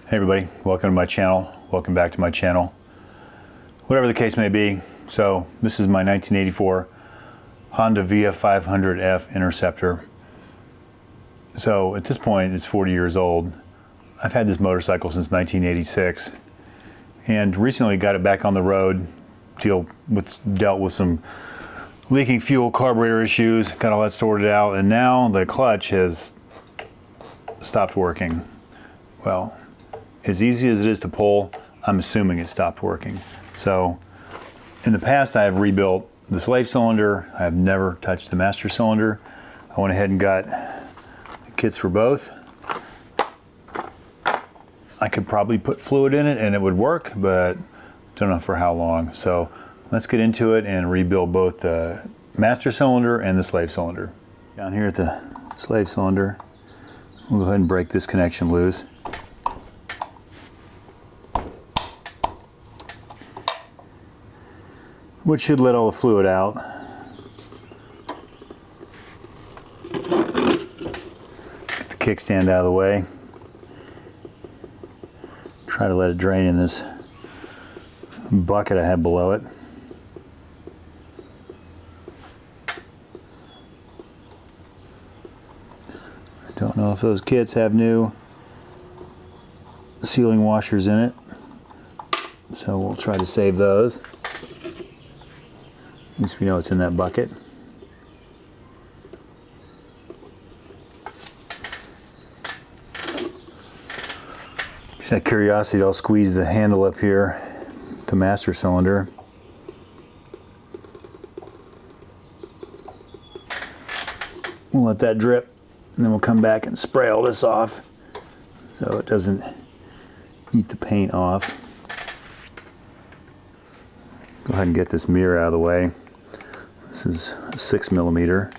Hey everybody, welcome to my channel. Welcome back to my channel. Whatever the case may be, so this is my 1984 Honda VF500F Interceptor. So at this point it's 40 years old. I've had this motorcycle since 1986 and recently got it back on the road, dealt with some leaking fuel, carburetor issues, got all that sorted out, and now the clutch has stopped working. Well, as easy as it is to pull, I'm assuming it stopped working. So in the past I have rebuilt the slave cylinder. I have never touched the master cylinder. I went ahead and got the kits for both. I could probably put fluid in it and it would work, but don't know for how long. So let's get into it and rebuild both the master cylinder and the slave cylinder. Down here at the slave cylinder, we'll go ahead and break this connection loose. Which should let all the fluid out. Get the kickstand out of the way. Try to let it drain in this bucket I have below it. I don't know if those kits have new sealing washers in it, so we'll try to save those. At least we know it's in that bucket. Just out of curiosity, I'll squeeze the handle up here, the master cylinder. We'll let that drip, and then we'll come back and spray all this off so it doesn't eat the paint off. Go ahead and get this mirror out of the way. This is a 6mm.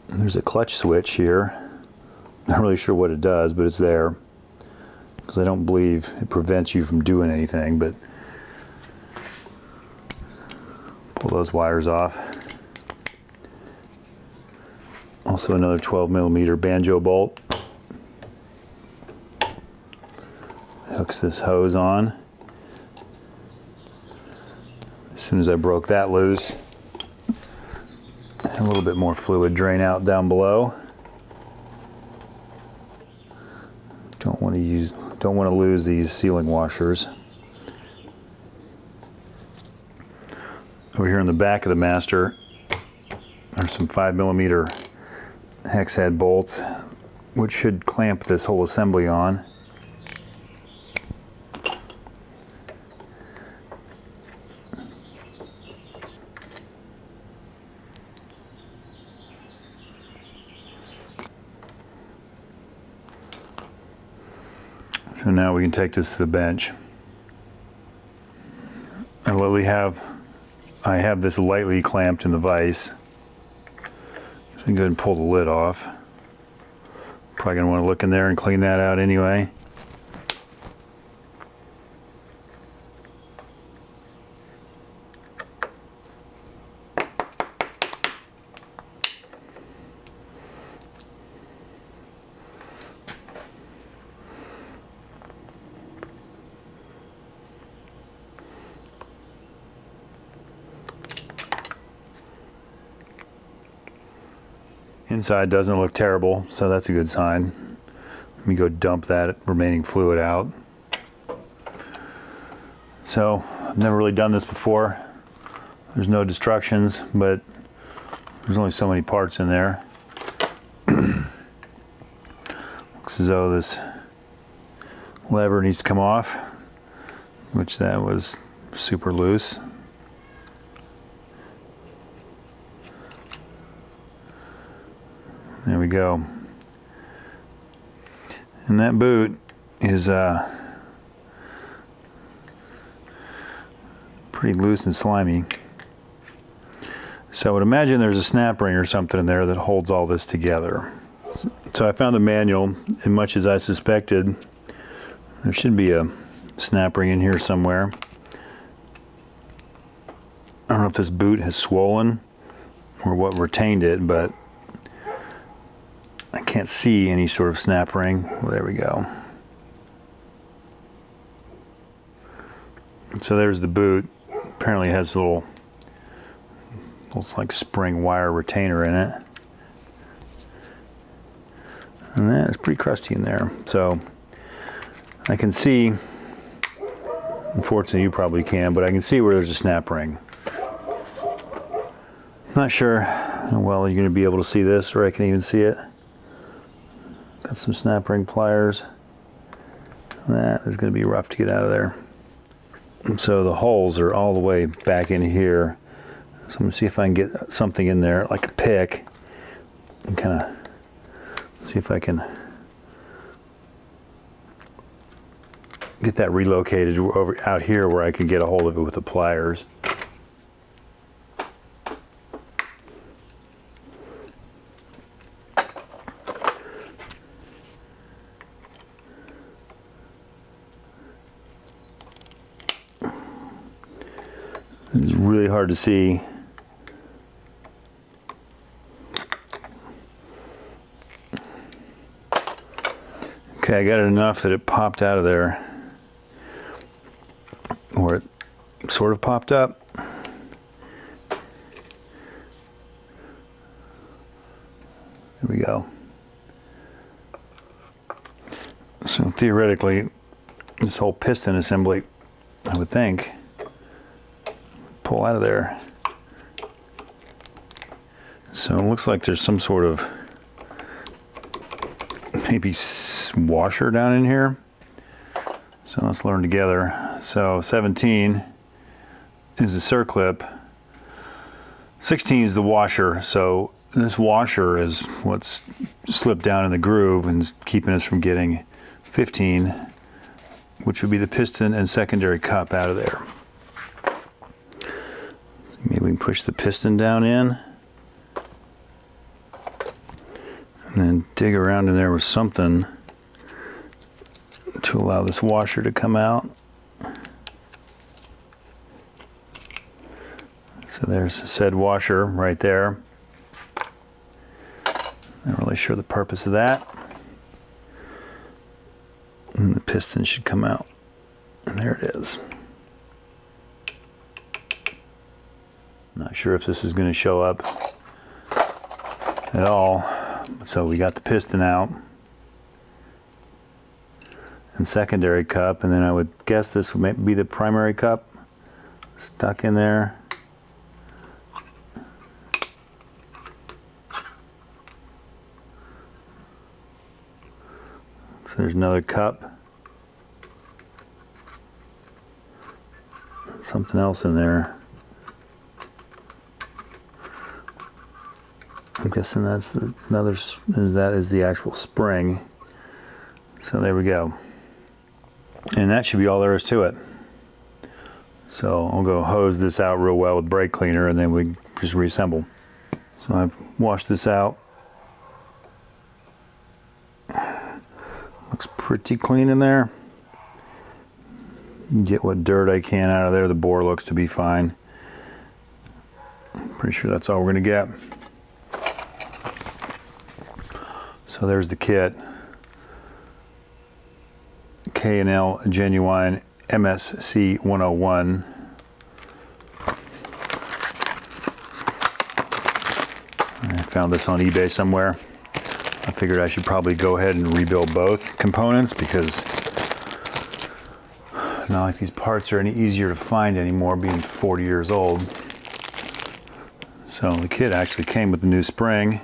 There's a clutch switch here. Not really sure what it does, but it's there. Because I don't believe it prevents you from doing anything, but pull those wires off. Also another 12mm banjo bolt. It hooks this hose on. As soon as I broke that loose, a little bit more fluid drain out down below. Don't want to lose these sealing washers. Over here in the back of the master, there's some 5mm hex head bolts, which should clamp this whole assembly on. So now we can take this to the bench. I have this lightly clamped in the vise. So I can go ahead and pull the lid off. Probably gonna want to look in there and clean that out anyway. Inside doesn't look terrible, so that's a good sign. Let me go dump that remaining fluid out. So, I've never really done this before. There's no destructions, but there's only so many parts in there. Looks as though this lever needs to come off, which that was super loose. There we go. And that boot is pretty loose and slimy. So I would imagine there's a snap ring or something in there that holds all this together. So I found the manual, and much as I suspected, there should be a snap ring in here somewhere. I don't know if this boot has swollen or what retained it, but I can't see any sort of snap ring. Well, there we go. So there's the boot. Apparently it has a little, looks like spring wire retainer in it. And that is pretty crusty in there. So I can see, unfortunately you probably can, but I can see where there's a snap ring. Not sure how well you're going to be able to see this, or I can even see it. Got some snap ring pliers. That is going to be rough to get out of there. And so the holes are all the way back in here. So I'm going to see if I can get something in there, like a pick, and kind of see if I can get that relocated over out here where I can get a hold of it with the pliers. It's really hard to see. Okay, I got it enough that it popped out of there, or it sort of popped up. There we go. So theoretically, this whole piston assembly, I would think, pull out of there. So it looks like there's some sort of maybe washer down in here. So let's learn together. So 17 is the circlip, 16 is the washer. So this washer is what's slipped down in the groove and is keeping us from getting 15, which would be the piston and secondary cup out of there. So maybe we can push the piston down in and then dig around in there with something to allow this washer to come out. So there's a said washer right there. Not really sure the purpose of that. And the piston should come out. And there it is. Not sure if this is going to show up at all. So we got the piston out and secondary cup, and then I would guess this would be the primary cup stuck in there. So there's another cup, something else in there. I'm guessing that's that is the actual spring. So there we go. And that should be all there is to it. So I'll go hose this out real well with brake cleaner, and then we just reassemble. So I've washed this out. Looks pretty clean in there. Get what dirt I can out of there. The bore looks to be fine. Pretty sure that's all we're going to get. So there's the kit. K&L Genuine MSC 101. I found this on eBay somewhere. I figured I should probably go ahead and rebuild both components because not like these parts are any easier to find anymore, being 40 years old. So the kit actually came with the new spring.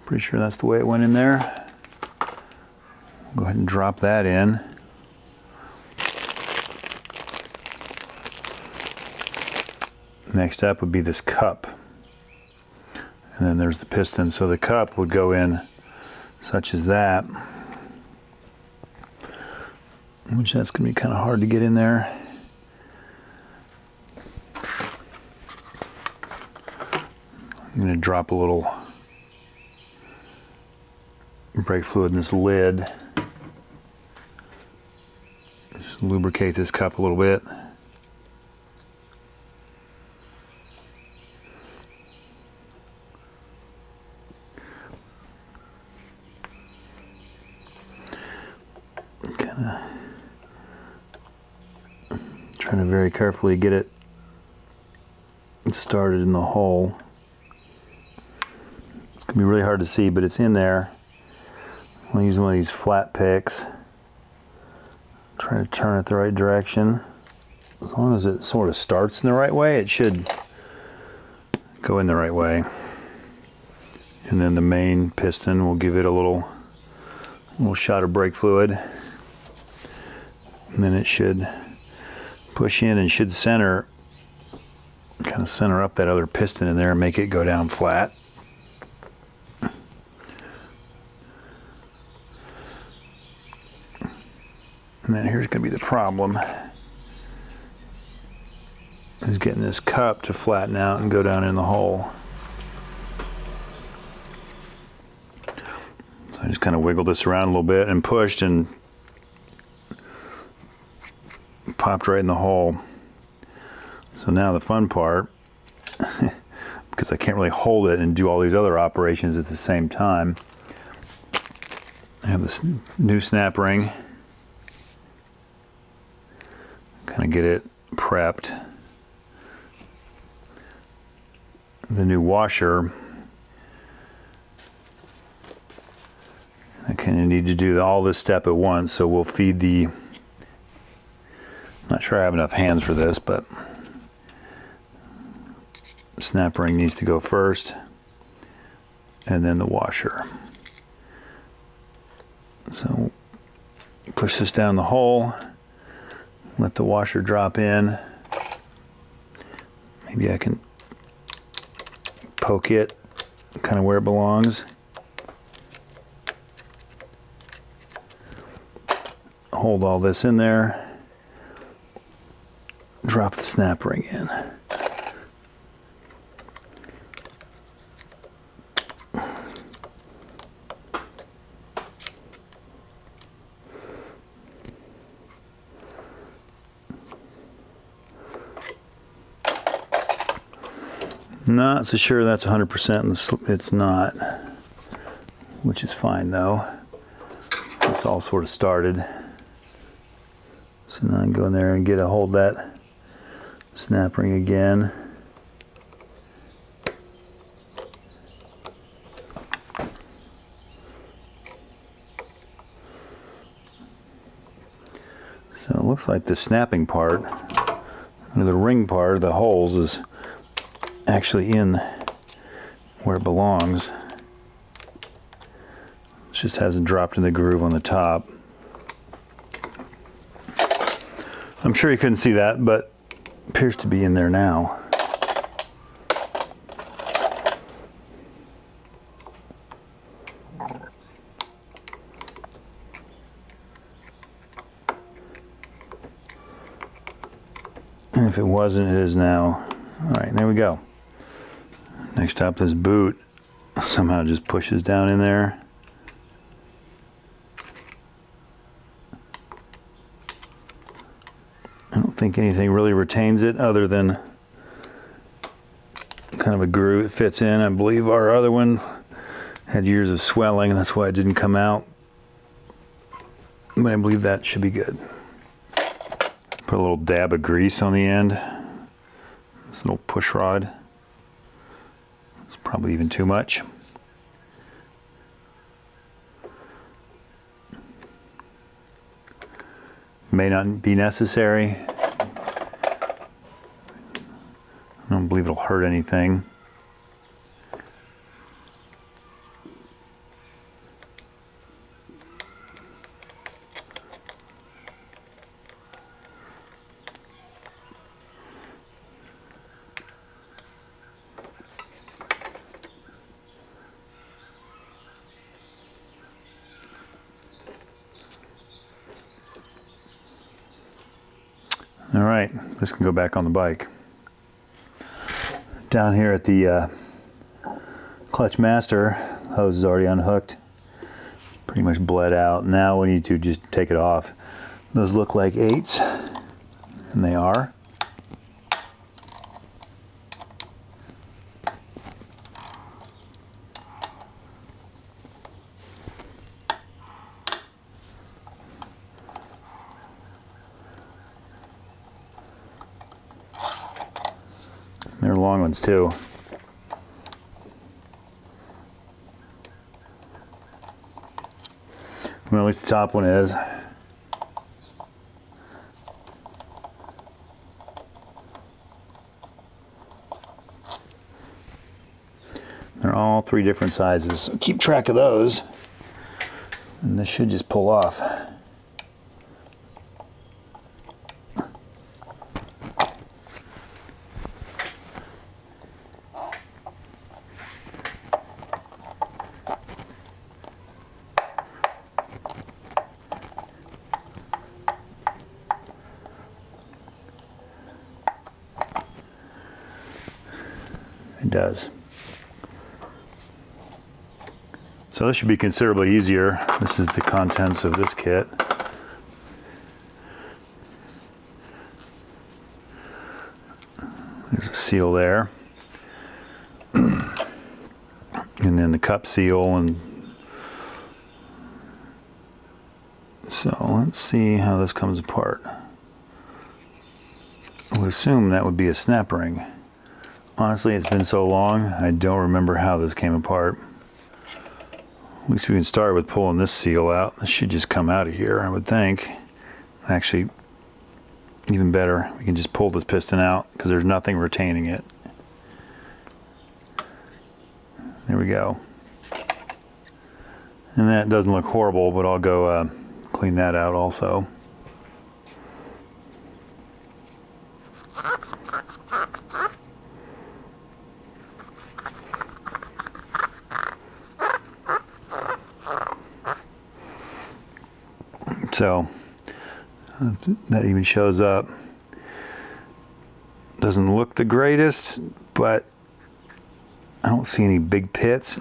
Pretty sure that's the way it went in there. Go ahead and drop that in. Next up would be this cup. And then there's the piston. So the cup would go in such as that, which that's going to be kind of hard to get in there. I'm going to drop a little brake fluid in this lid. Just Just lubricate this cup a little bit. Kind of trying to very carefully get it started in the hole. It's gonna be really hard to see, but it's in there. I'm using one of these flat picks. Trying to turn it the right direction. As long as it sort of starts in the right way, it should go in the right way. And then the main piston will give it a little shot of brake fluid. And then it should push in and should center, kind of center up that other piston in there and make it go down flat. And then here's going to be the problem, is getting this cup to flatten out and go down in the hole. So I just kind of wiggled this around a little bit and pushed and popped right in the hole. So now the fun part, because I can't really hold it and do all these other operations at the same time, I have this new snap ring. Kind of get it prepped. The new washer, I kind of need to do all this step at once, so we'll feed the, I'm not sure I have enough hands for this, but the snap ring needs to go first, and then the washer. So push this down the hole. Let the washer drop in. Maybe I can poke it kind of where it belongs. Hold all this in there. Drop the snap ring in. Not so sure that's 100%, and it's not, which is fine though. It's all sort of started. So now I can go in there and get a hold of that snap ring again. So it looks like the snapping part, or the ring part of the holes, is actually in where it belongs. It just hasn't dropped in the groove on the top. I'm sure you couldn't see that, but it appears to be in there now. And if it wasn't, it is now. All right, there we go. Next up, this boot somehow just pushes down in there. I don't think anything really retains it other than kind of a groove it fits in. I believe our other one had years of swelling, and that's why it didn't come out. But I believe that should be good. Put a little dab of grease on the end. This little push rod. It's probably even too much. May not be necessary. I don't believe it'll hurt anything. All right, this can go back on the bike. Down here at the clutch master, hose is already unhooked. Pretty much bled out. Now we need to just take it off. Those look like 8s, and they are. They're long ones too. Well, at least the top one is. They're all 3 different sizes, so keep track of those. And this should just pull off. It does. So this should be considerably easier. This is the contents of this kit. There's a seal there. And then the cup seal, and so let's see how this comes apart. I would assume that would be a snap ring. Honestly, it's been so long, I don't remember how this came apart. At least we can start with pulling this seal out. This should just come out of here, I would think. Actually, even better, we can just pull this piston out because there's nothing retaining it. There we go. And that doesn't look horrible, but I'll go clean that out also. So that even shows up. Doesn't look the greatest, but I don't see any big pits.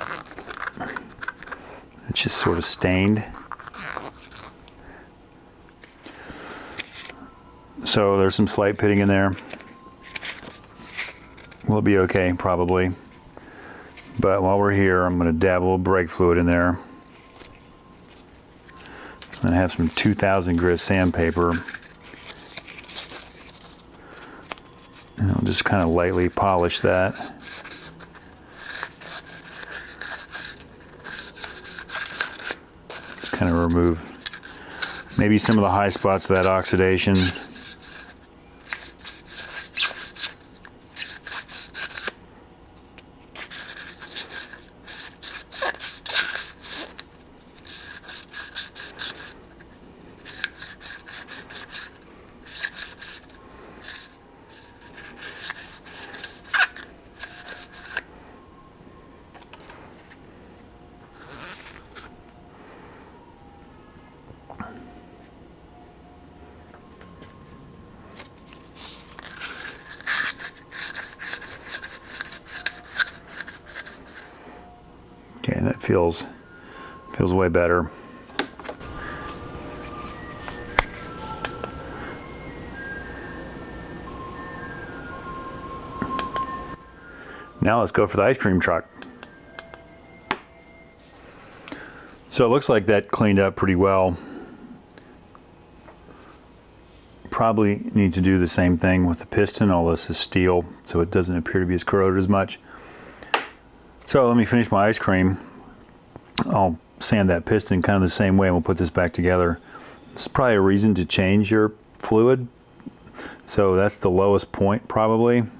It's just sort of stained. So there's some slight pitting in there. We'll be okay, probably. But while we're here, I'm going to dab a little brake fluid in there. And I have some 2000 grit sandpaper. And I'll just kind of lightly polish that. Just kind of remove maybe some of the high spots of that oxidation. Okay, that feels way better. Now let's go for the ice cream truck. So it looks like that cleaned up pretty well. Probably need to do the same thing with the piston. All this is steel, so it doesn't appear to be as corroded as much. So let me finish my ice cream. I'll sand that piston kind of the same way, and we'll put this back together. This is probably a reason to change your fluid. So that's the lowest point probably, and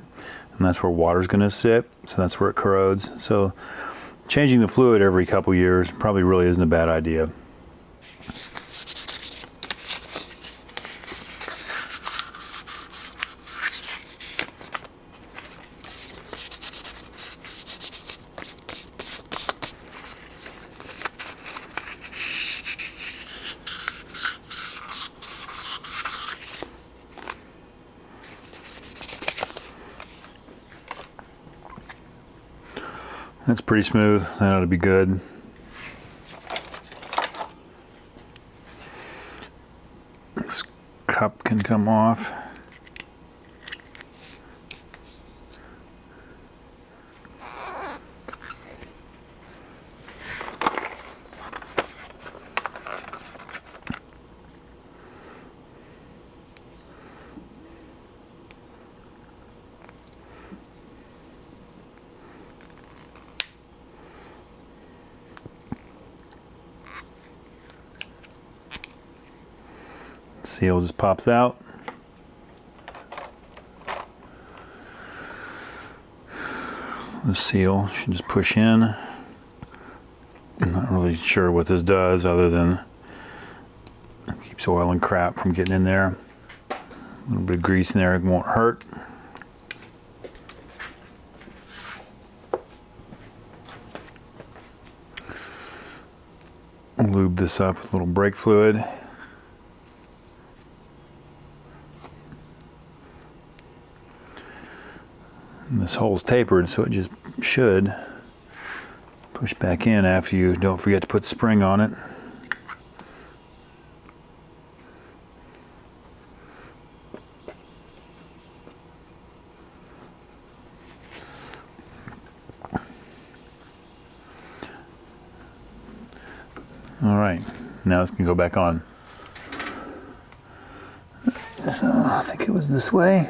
that's where water's going to sit. So that's where it corrodes. So changing the fluid every couple years probably really isn't a bad idea. That's pretty smooth. That ought to be good. Let's come off. Seal just pops out. The seal should just push in. I'm not really sure what this does other than keeps oil and crap from getting in there. A little bit of grease in there, it won't hurt. Lube this up with a little brake fluid. And this hole's tapered, so it just should push back in after you don't forget to put the spring on it. All right, now this can go back on. So I think it was this way.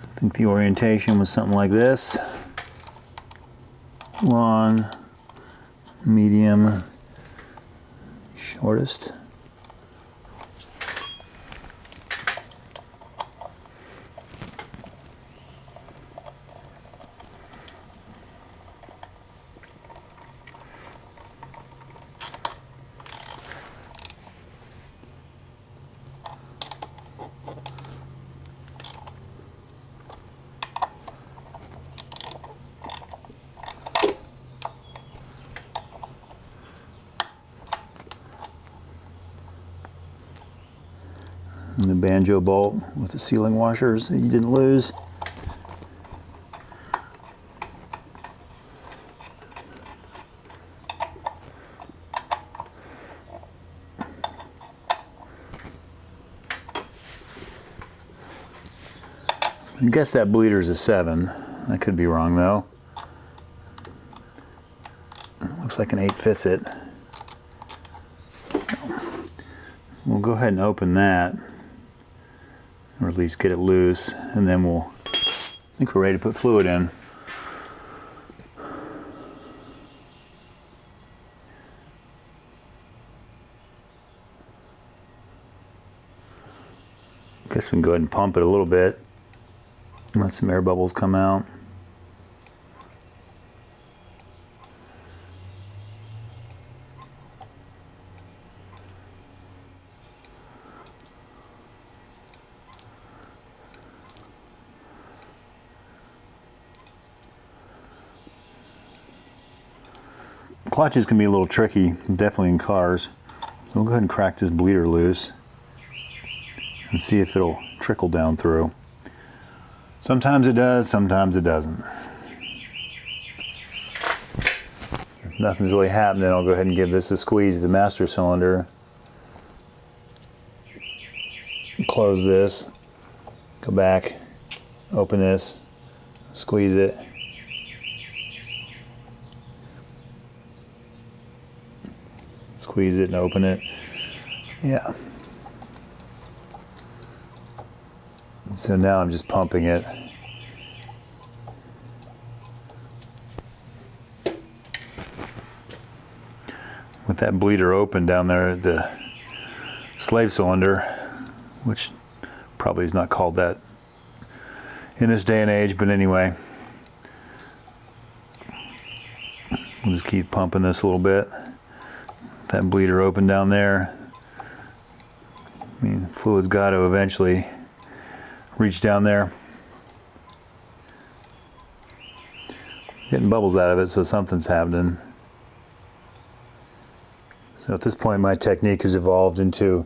I think the orientation was something like this. Long, medium, shortest. And the banjo bolt with the sealing washers that you didn't lose. I guess that bleeder's a 7. I could be wrong though. Looks like an 8 fits it. So we'll go ahead and open that, or at least get it loose, and then I think we're ready to put fluid in. Guess we can go ahead and pump it a little bit. Let some air bubbles come out. Clutches can be a little tricky, definitely in cars. So we'll go ahead and crack this bleeder loose and see if it'll trickle down through. Sometimes it does, sometimes it doesn't. If nothing's really happening, I'll go ahead and give this a squeeze, the master cylinder. Close this, go back, open this, squeeze it. Squeeze it and open it. Yeah. So now I'm just pumping it. With that bleeder open down there at the slave cylinder, which probably is not called that in this day and age, but anyway. We'll just keep pumping this a little bit. That bleeder open down there. I mean, fluid's got to eventually reach down there. Getting bubbles out of it, so something's happening. So at this point, my technique has evolved into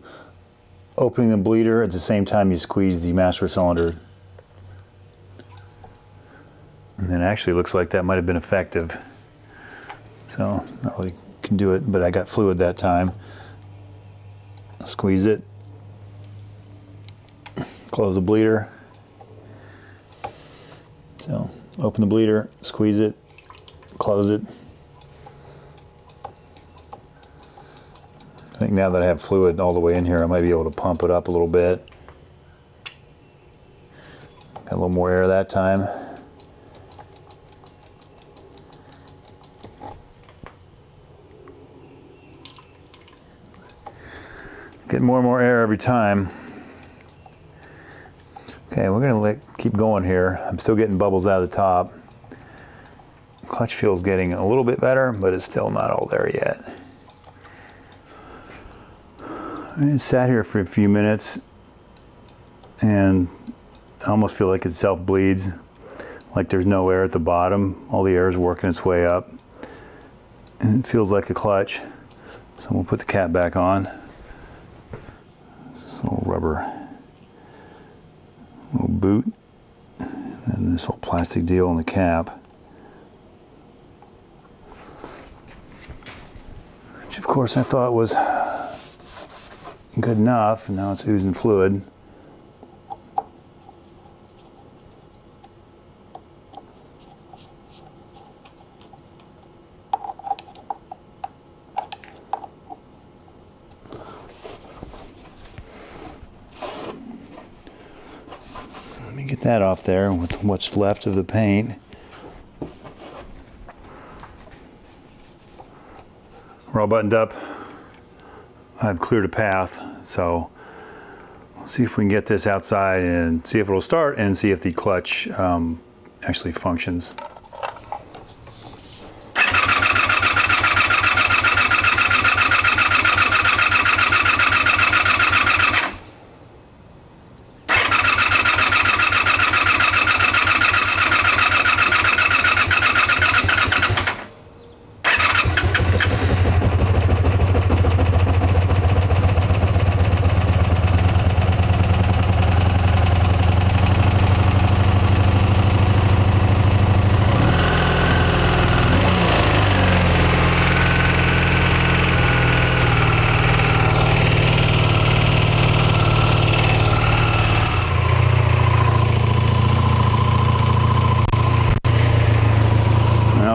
opening the bleeder at the same time you squeeze the master cylinder. And it actually looks like that might have been effective. So not really can do it, but I got fluid that time. Squeeze it. Close the bleeder. So open the bleeder, squeeze it, close it. I think now that I have fluid all the way in here, I might be able to pump it up a little bit. Got a little more air that time. Getting more and more air every time. Okay, we're gonna keep going here. I'm still getting bubbles out of the top. Clutch feel's getting a little bit better, but it's still not all there yet. I sat here for a few minutes and I almost feel like it self-bleeds, like there's no air at the bottom. All the air is working its way up and it feels like a clutch. So we'll put the cap back on. This little rubber little boot and this whole plastic deal on the cap, which of course I thought was good enough, and now it's oozing fluid. Let me get that off there with what's left of the paint. We're all buttoned up. I've cleared a path, so we'll see if we can get this outside and see if it'll start and see if the clutch actually functions.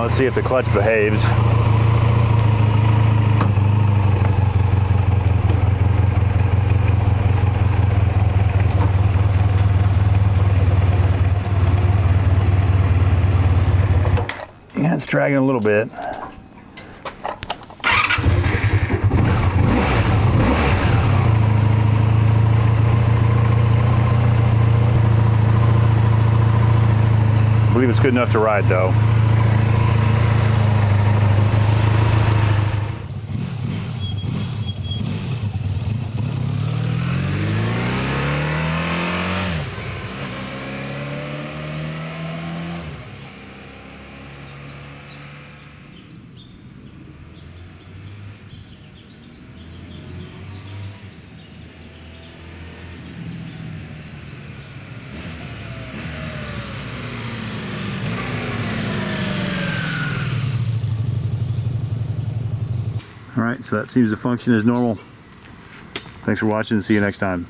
Let's see if the clutch behaves. Yeah, it's dragging a little bit. I believe it's good enough to ride though. All right, so that seems to function as normal. Thanks for watching. See you next time.